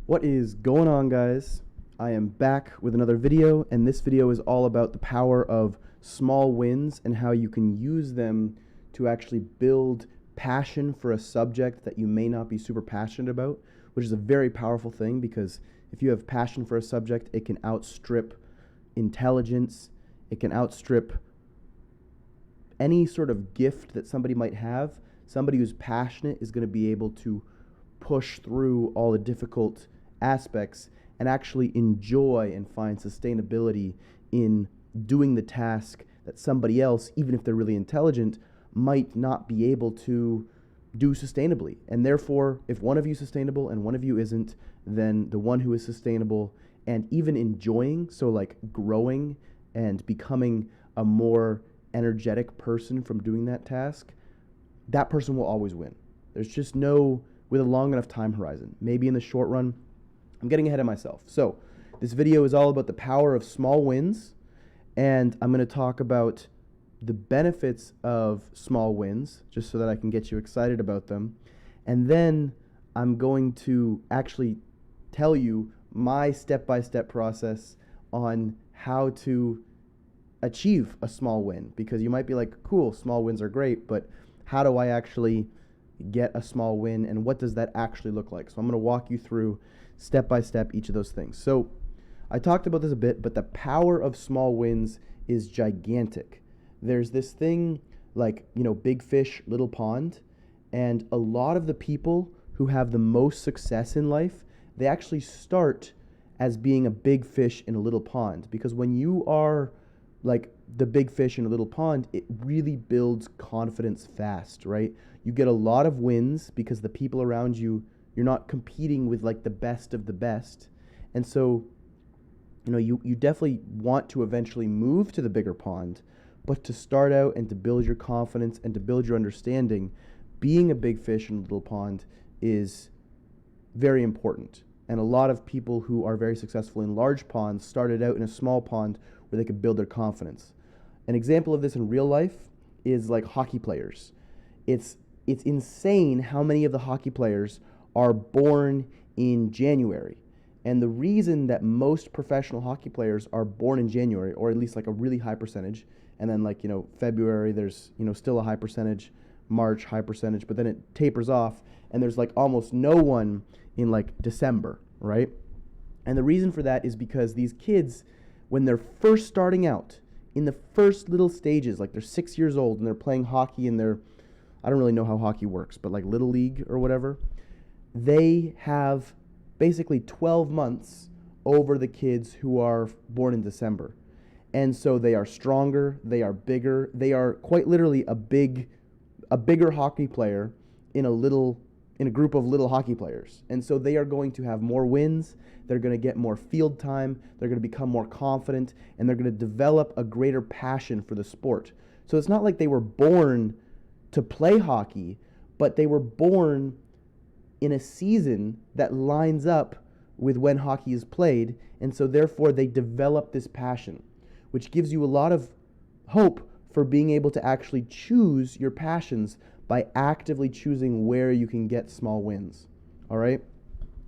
What is going on, guys? I am back with another video, and this video is all about the power of small wins and how you can use them to actually build passion for a subject that you may not be super passionate about, which is a very powerful thing because if you have passion for a subject, it can outstrip intelligence, it can outstrip any sort of gift that somebody might have. Somebody who's passionate is going to be able to push through all the difficult aspects and actually enjoy and find sustainability in doing the task that somebody else, even if they're really intelligent, might not be able to do sustainably. And therefore, if one of you is sustainable and one of you isn't, then the one who is sustainable and even enjoying, so like growing and becoming a more energetic person from doing that task, that person will always win. There's just no, with a long enough time horizon. Maybe in the short run, I'm getting ahead of myself. So this video is all about the power of small wins, and I'm going to talk about the benefits of small wins, just so that I can get you excited about them. And then I'm going to actually tell you my step-by-step process on how to achieve a small win, because you might be like, cool, small wins are great, but how do I actually get a small win, and what does that actually look like? So I'm going to walk you through step by step each of those things. So I talked about this a bit, but the power of small wins is gigantic. There's this thing like, big fish, little pond, and a lot of the people who have the most success in life, they actually start as being a big fish in a little pond, because when you are like the big fish in a little pond, it really builds confidence fast, right? You get a lot of wins because the people around you, you're not competing with like the best of the best. And so, you definitely want to eventually move to the bigger pond, but to start out and to build your confidence and to build your understanding, being a big fish in a little pond is very important. And a lot of people who are very successful in large ponds started out in a small pond where they could build their confidence. An example of this in real life is like hockey players. It's insane how many of the hockey players are born in January. And the reason that most professional hockey players are born in January, or at least like a really high percentage, and then February there's still a high percentage, March high percentage, but then it tapers off and there's like almost no one in like December, right? And the reason for that is because these kids, when they're first starting out, in the first little stages, like they're 6 years old and they're playing hockey and I don't really know how hockey works, but like little league or whatever, they have basically 12 months over the kids who are born in December. And so they are stronger, they are bigger, they are quite literally a bigger hockey player in a group of little hockey players. And so they are going to have more wins, they're going to get more field time, they're going to become more confident, and they're going to develop a greater passion for the sport. So it's not like they were born to play hockey, but they were born in a season that lines up with when hockey is played, and so therefore they develop this passion, which gives you a lot of hope for being able to actually choose your passions by actively choosing where you can get small wins. All right?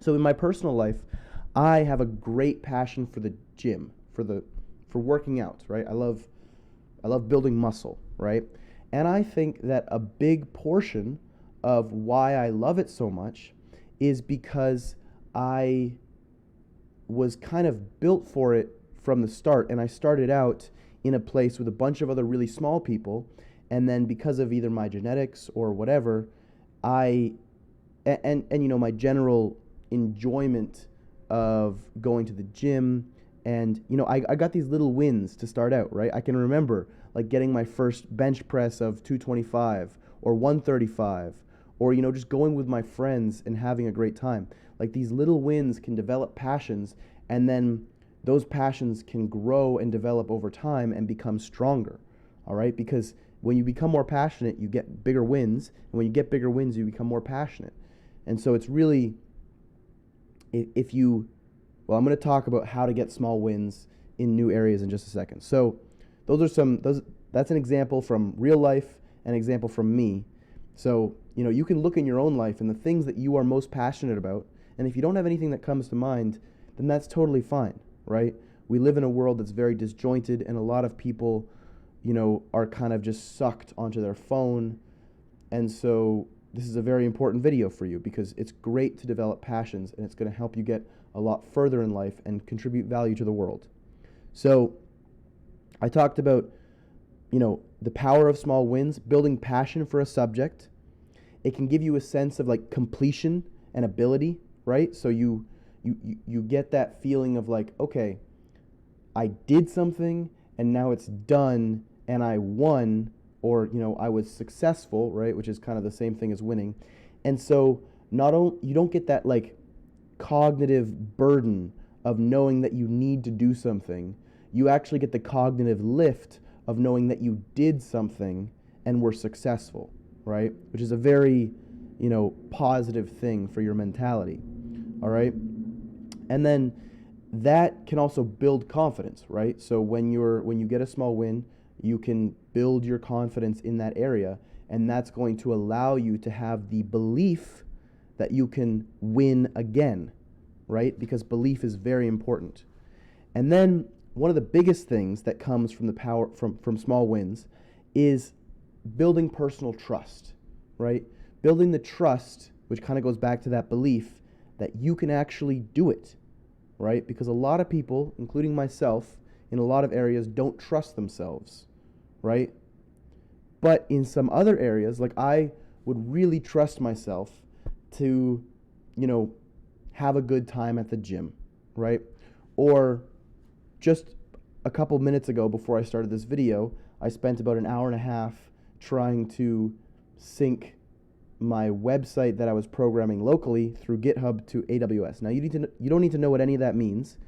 So in my personal life, I have a great passion for the gym, for working out, right? I love building muscle, right? And I think that a big portion of why I love it so much is because I was kind of built for it from the start, and I started out in a place with a bunch of other really small people, and then because of either my genetics or whatever, my general enjoyment of going to the gym, and I got these little wins to start out, right? I can remember like getting my first bench press of 225 or 135, or just going with my friends and having a great time. Like these little wins can develop passions, and then those passions can grow and develop over time and become stronger. All right? Because when you become more passionate, you get bigger wins, and when you get bigger wins, you become more passionate. And so it's really, I'm going to talk about how to get small wins in new areas in just a second. So that's an example from real life, an example from me. So, you can look in your own life and the things that you are most passionate about And if you don't have anything that comes to mind, then that's totally fine, right? We live in a world that's very disjointed, and a lot of people, are kind of just sucked onto their phone. And so this is a very important video for you because it's great to develop passions, and it's going to help you get a lot further in life and contribute value to the world. So I talked about, the power of small wins, building passion for a subject. It can give you a sense of like completion and ability, right? So you get that feeling of like, okay, I did something and now it's done and I won, or I was successful, right? Which is kind of the same thing as winning. And so you don't get that like cognitive burden of knowing that you need to do something. You actually get the cognitive lift of knowing that you did something and were successful, right? Which is a very, positive thing for your mentality, all right? And then that can also build confidence, right? So when you get a small win, you can build your confidence in that area, and that's going to allow you to have the belief that you can win again, right? Because belief is very important. And then one of the biggest things that comes from the power from small wins is building personal trust, right? Building the trust, which kind of goes back to that belief that you can actually do it, right? Because a lot of people, including myself, in a lot of areas don't trust themselves, right? But in some other areas, like I would really trust myself to, have a good time at the gym, right? Or just a couple minutes ago before I started this video, I spent about an hour and a half trying to sync my website that I was programming locally through GitHub to AWS. Now you don't need to know what any of that means,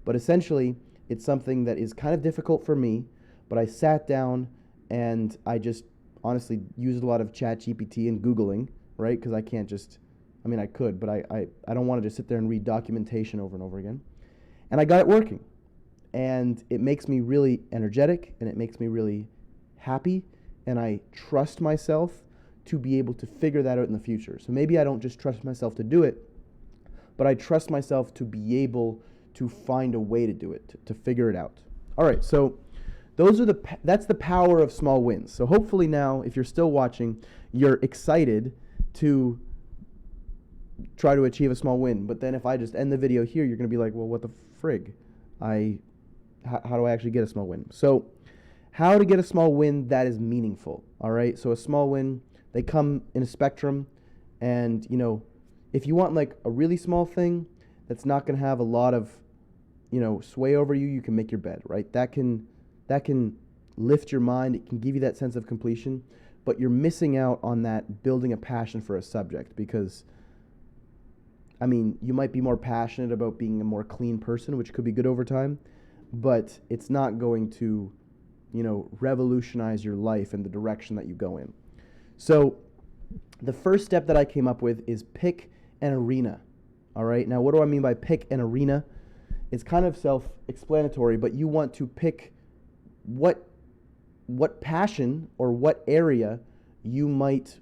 but essentially it's something that is kind of difficult for me, but I sat down and I just honestly used a lot of ChatGPT and Googling, right? Because I can't just, I could, but I don't want to just sit there and read documentation over and over again. And I got it working. And it makes me really energetic, and it makes me really happy, and I trust myself to be able to figure that out in the future. So maybe I don't just trust myself to do it, but I trust myself to be able to find a way to do it, to figure it out. All right, so that's the power of small wins. So hopefully now, if you're still watching, you're excited to try to achieve a small win. But then if I just end the video here, you're going to be like, well, what the frig? How do I actually get a small win? So how to get a small win that is meaningful, all right? So a small win, they come in a spectrum, and, if you want like a really small thing that's not going to have a lot of, sway over you, you can make your bed, right? That can lift your mind. It can give you that sense of completion, but you're missing out on that building a passion for a subject because, you might be more passionate about being a more clean person, which could be good over time, but it's not going to, revolutionize your life and the direction that you go in. So the first step that I came up with is pick an arena. All right. Now, what do I mean by pick an arena? It's kind of self-explanatory, but you want to pick what passion or what area you might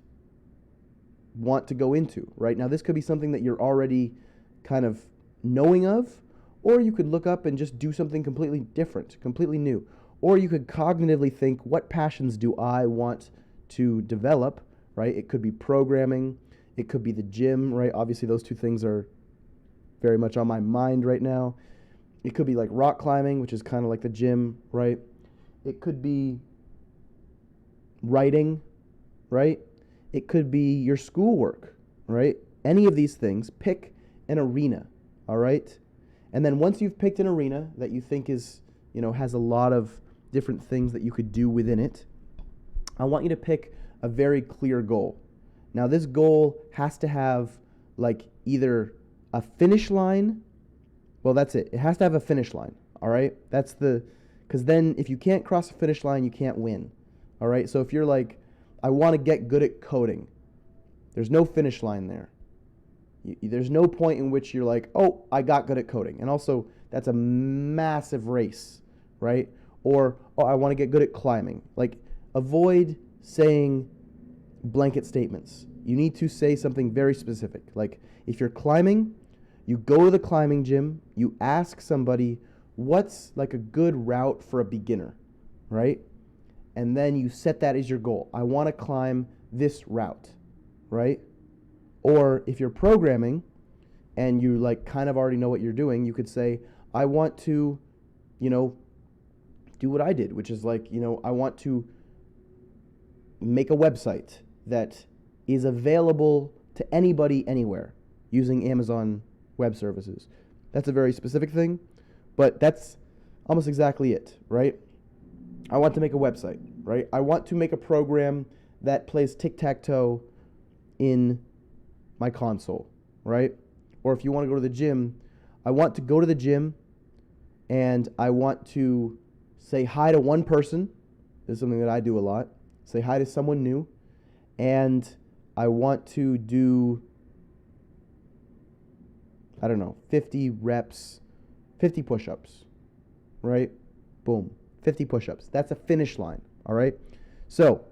want to go into, right? Now, this could be something that you're already kind of knowing of, or you could look up and just do something completely different, completely new. Or you could cognitively think, what passions do I want to develop, right? It could be programming. It could be the gym, right? Obviously, those two things are very much on my mind right now. It could be like rock climbing, which is kind of like the gym, right? It could be writing, right? It could be your schoolwork, right? Any of these things, pick an arena, all right? And then once you've picked an arena that you think is, has a lot of different things that you could do within it, I want you to pick a very clear goal. Now, this goal has to have like either a finish line. Well, that's it. It has to have a finish line, all right? Because then if you can't cross the finish line, you can't win, all right? So if you're like, I want to get good at coding, there's no finish line there. There's no point in which you're like, oh, I got good at coding. And also, that's a massive race, right? Or, oh, I want to get good at climbing. Like, avoid saying blanket statements. You need to say something very specific. Like, if you're climbing, You go to the climbing gym, you ask somebody what's like a good route for a beginner, right? And then you set that as your goal. I want to climb this route, right? Or if you're programming and you like kind of already know what you're doing, you could say, I want to, do what I did, which is like, I want to make a website that is available to anybody anywhere using Amazon Web Services. That's a very specific thing, but that's almost exactly it, right? I want to make a website, right? I want to make a program that plays tic-tac-toe in my console, right? Or if you want to go to the gym, I want to go to the gym and I want to say hi to one person. This is something that I do a lot. Say hi to someone new. And I want to do, 50 reps, 50 push-ups, right? Boom, 50 push-ups. That's a finish line, all right? So,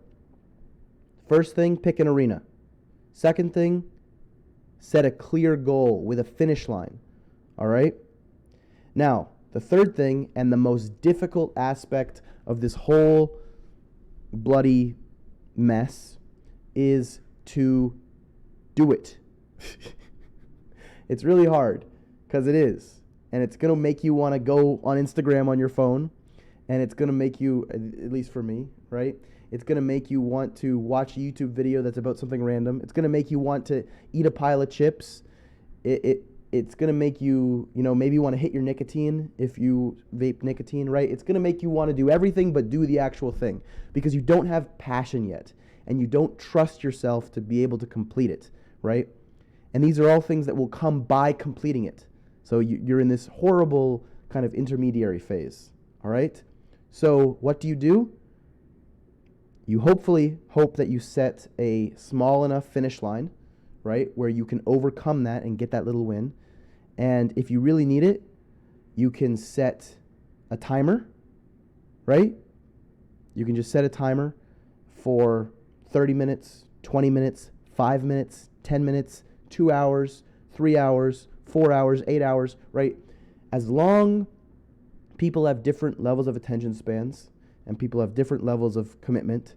first thing, pick an arena. Second thing, set a clear goal with a finish line, all right? Now, the third thing and the most difficult aspect of this whole bloody mess is to do it. It's really hard because it is. And it's going to make you want to go on Instagram on your phone. And it's going to make you, at least for me, right? It's going to make you want to watch a YouTube video that's about something random. It's going to make you want to eat a pile of chips. It's going to make you, maybe want to hit your nicotine if you vape nicotine, right? It's going to make you want to do everything but do the actual thing because you don't have passion yet and you don't trust yourself to be able to complete it, right? And these are all things that will come by completing it. So you're in this horrible kind of intermediary phase, all right? So what do? You hopefully hope that you set a small enough finish line, right, where you can overcome that and get that little win. And if you really need it, you can set a timer, right? You can just set a timer for 30 minutes, 20 minutes, 5 minutes, 10 minutes, 2 hours, 3 hours, 4 hours, 8 hours, right? As long people have different levels of attention spans and people have different levels of commitment,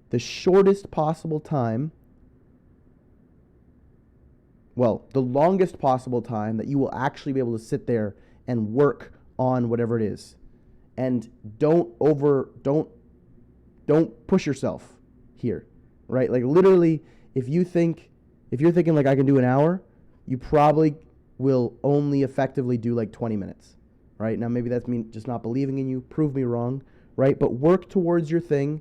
the shortest possible time, the longest possible time that you will actually be able to sit there and work on whatever it is. And don't push yourself here, right? Like literally, if you're thinking like I can do an hour, you probably will only effectively do like 20 minutes, right? Now maybe that's me just not believing in you. Prove me wrong, right? But work towards your thing,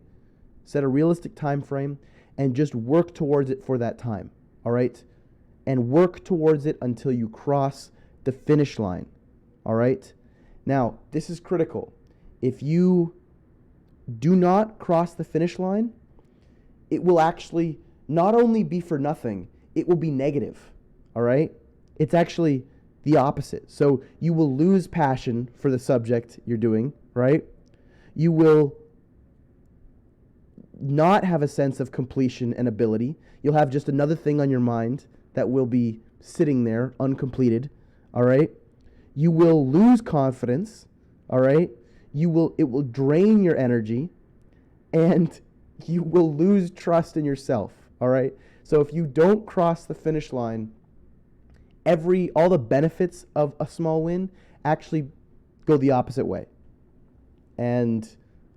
set a realistic time frame, and just work towards it for that time, all right? And work towards it until you cross the finish line, all right? Now, this is critical. If you do not cross the finish line, it will actually not only be for nothing, it will be negative, all right? It's actually the opposite. So you will lose passion for the subject you're doing, right? You will not have a sense of completion and ability. You'll have just another thing on your mind that will be sitting there uncompleted, all right? You will lose confidence, all right? It will drain your energy, and you will lose trust in yourself, all right? So if you don't cross the finish line, all the benefits of a small win actually go the opposite way. And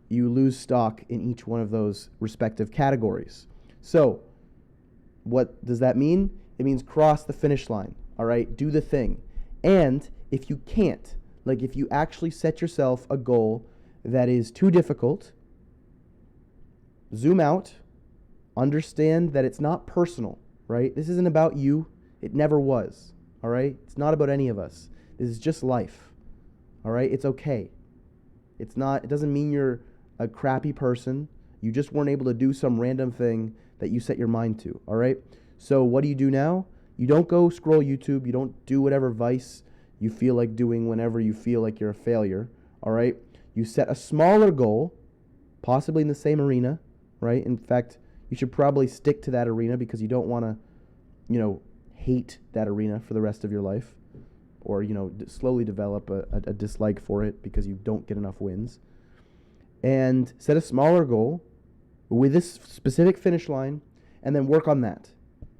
you lose stock in each one of those respective categories. So what does that mean? It means cross the finish line, all right? Do the thing. And if you can't, like if you actually set yourself a goal that is too difficult, zoom out, understand that it's not personal, right? This isn't about you. It never was, all right? It's not about any of us. This is just life, all right? It's okay. It doesn't mean you're a crappy person. You just weren't able to do some random thing that you set your mind to, all right? So what do you do now? You don't go scroll YouTube. You don't do whatever vice you feel like doing whenever you feel like you're a failure, all right? You set a smaller goal, possibly in the same arena, right? In fact, you should probably stick to that arena because you don't want to, hate that arena for the rest of your life, or slowly develop a dislike for it because you don't get enough wins. And set a smaller goal with this specific finish line, and then work on that,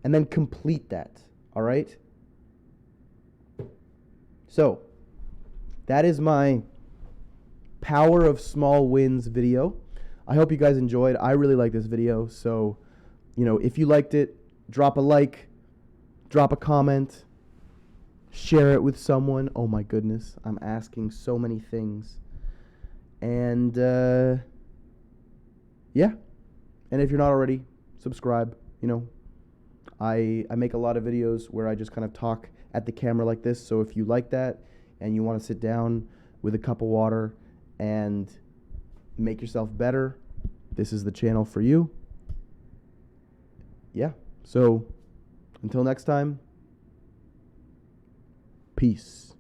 and then complete that. All right? So that is my power of small wins video. I hope you guys enjoyed. I really like this video. So, if you liked it, drop a like, drop a comment, share it with someone. Oh my goodness, I'm asking so many things. And yeah. And if you're not already, subscribe. I make a lot of videos where I just kind of talk at the camera like this. So if you like that and you want to sit down with a cup of water and make yourself better, this is the channel for you. Yeah. So until next time, peace.